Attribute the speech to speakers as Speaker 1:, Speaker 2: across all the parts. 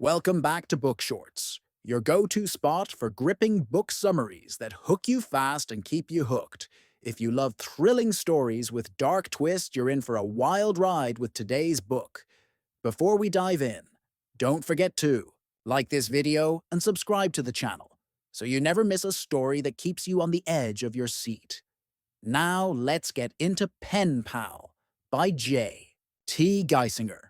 Speaker 1: Welcome back to BookShortz, your go-to spot for gripping book summaries that hook you fast and keep you hooked. If you love thrilling stories with dark twists, you're in for a wild ride with today's book. Before we dive in, don't forget to like this video and subscribe to the channel so you never miss a story that keeps you on the edge of your seat. Now let's get into Pen Pal by J. T. Geissinger.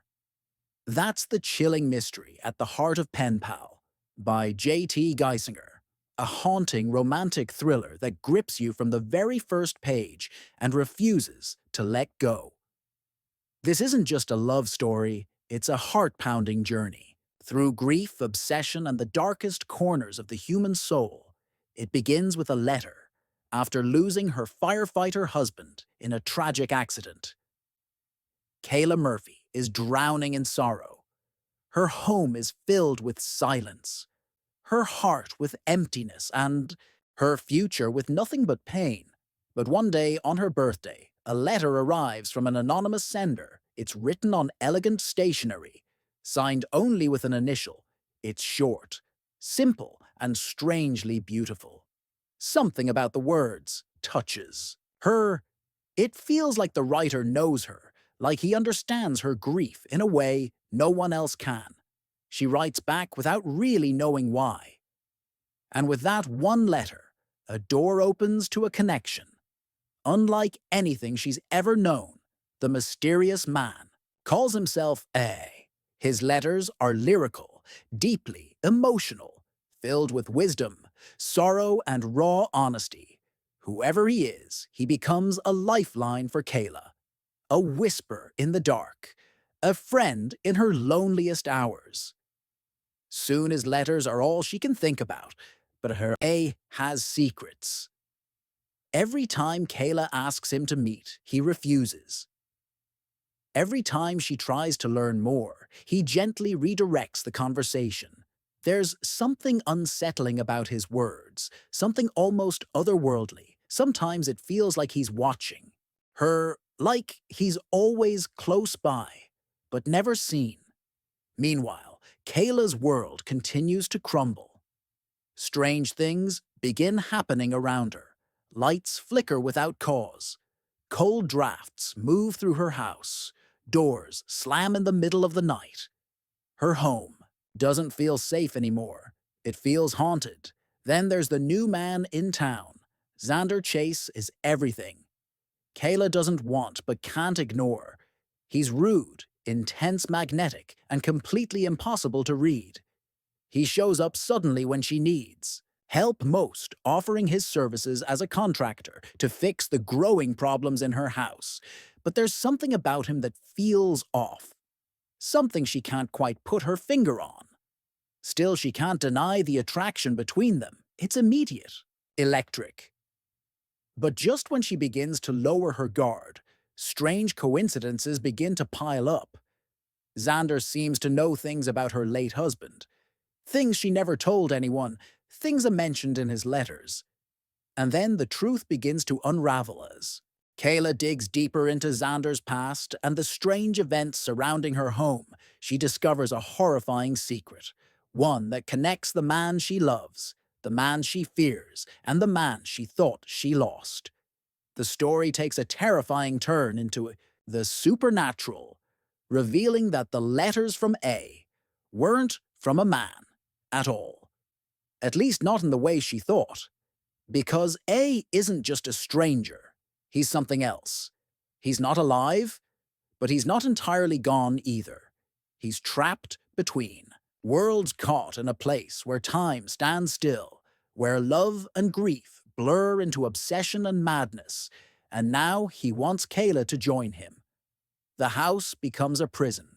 Speaker 1: That's the chilling mystery at the heart of Pen Pal by J.T. Geissinger, a haunting romantic thriller that grips you from the very first page and refuses to let go. This isn't just a love story, it's a heart-pounding journey. Through grief, obsession, and the darkest corners of the human soul, it begins with a letter after losing her firefighter husband in a tragic accident. Kayla Murphy is drowning in sorrow. Her home is filled with silence, her heart with emptiness, and her future with nothing but pain. But one day, on her birthday, a letter arrives from an anonymous sender. It's written on elegant stationery, signed only with an initial. It's short, simple, and strangely beautiful. Something about the words touches her. It feels like the writer knows her, like he understands her grief in a way no one else can. She writes back without really knowing why. And with that one letter, a door opens to a connection. Unlike anything she's ever known, the mysterious man calls himself A. His letters are lyrical, deeply emotional, filled with wisdom, sorrow, and raw honesty. Whoever he is, he becomes a lifeline for Kayla. A whisper in the dark, a friend in her loneliest hours. Soon his letters are all she can think about, but her A has secrets. Every time Kayla asks him to meet, he refuses. Every time she tries to learn more, he gently redirects the conversation. There's something unsettling about his words, something almost otherworldly. Sometimes it feels like he's watching her, like he's always close by, but never seen. Meanwhile, Kayla's world continues to crumble. Strange things begin happening around her. Lights flicker without cause. Cold drafts move through her house. Doors slam in the middle of the night. Her home doesn't feel safe anymore. It feels haunted. Then there's the new man in town. Xander Chase is everything Kayla doesn't want but can't ignore. He's rude, intense, magnetic, and completely impossible to read. He shows up suddenly when she needs help most, offering his services as a contractor to fix the growing problems in her house. But there's something about him that feels off, something she can't quite put her finger on. Still, she can't deny the attraction between them. It's immediate, electric. But just when she begins to lower her guard, strange coincidences begin to pile up. Xander seems to know things about her late husband, things she never told anyone, things mentioned in his letters. And then the truth begins to unravel as Kayla digs deeper into Xander's past and the strange events surrounding her home. She discovers a horrifying secret, one that connects the man she loves, the man she fears, and the man she thought she lost. The story takes a terrifying turn into the supernatural, revealing that the letters from A weren't from a man at all. At least not in the way she thought. Because A isn't just a stranger. He's something else. He's not alive, but he's not entirely gone either. He's trapped between worlds, caught in a place where time stands still, where love and grief blur into obsession and madness, and now he wants Kayla to join him. The house becomes a prison.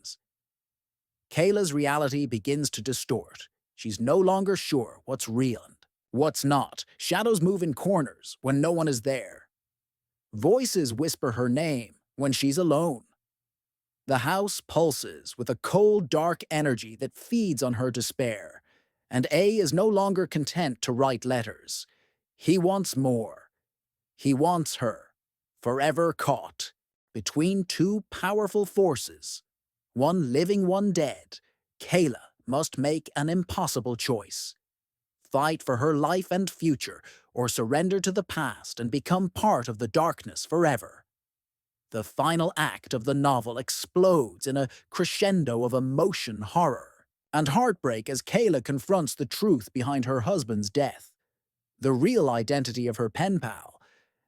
Speaker 1: Kayla's reality begins to distort. She's no longer sure what's real and what's not. Shadows move in corners when no one is there. Voices whisper her name when she's alone. The house pulses with a cold, dark energy that feeds on her despair, and A is no longer content to write letters. He wants more. He wants her, forever caught between two powerful forces, one living, one dead. Kayla must make an impossible choice. Fight for her life and future, or surrender to the past and become part of the darkness forever. The final act of the novel explodes in a crescendo of emotion, horror, and heartbreak as Kayla confronts the truth behind her husband's death, the real identity of her pen pal,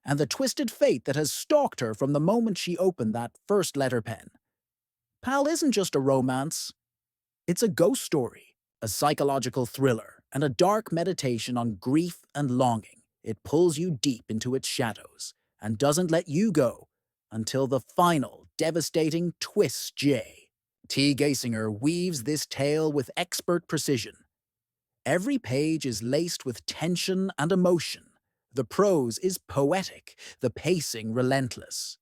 Speaker 1: and the twisted fate that has stalked her from the moment she opened that first letter pen. Pal isn't just a romance, it's a ghost story, a psychological thriller, and a dark meditation on grief and longing. It pulls you deep into its shadows and doesn't let you go until the final, devastating twist. T. Geissinger weaves this tale with expert precision. Every page is laced with tension and emotion. The prose is poetic, the pacing relentless.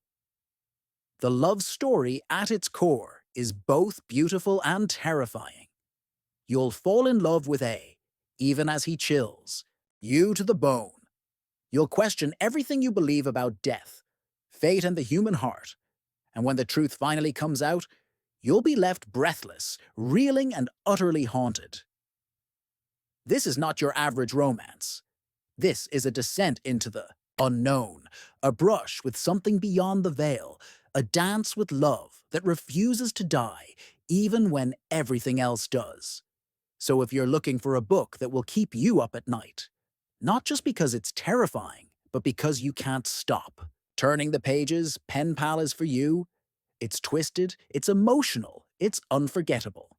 Speaker 1: The love story at its core is both beautiful and terrifying. You'll fall in love with A, even as he chills you to the bone. You'll question everything you believe about death, fate, and the human heart. And when the truth finally comes out, you'll be left breathless, reeling, and utterly haunted. This is not your average romance. This is a descent into the unknown, a brush with something beyond the veil, a dance with love that refuses to die, even when everything else does. So if you're looking for a book that will keep you up at night, not just because it's terrifying, but because you can't stop turning the pages, Pen Pal is for you. It's twisted, it's emotional, it's unforgettable.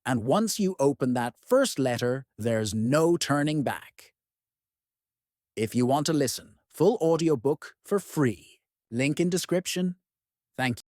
Speaker 1: And once you open that first letter, there's no turning back. If you want to listen, full audiobook for free. Link in description. Thank you.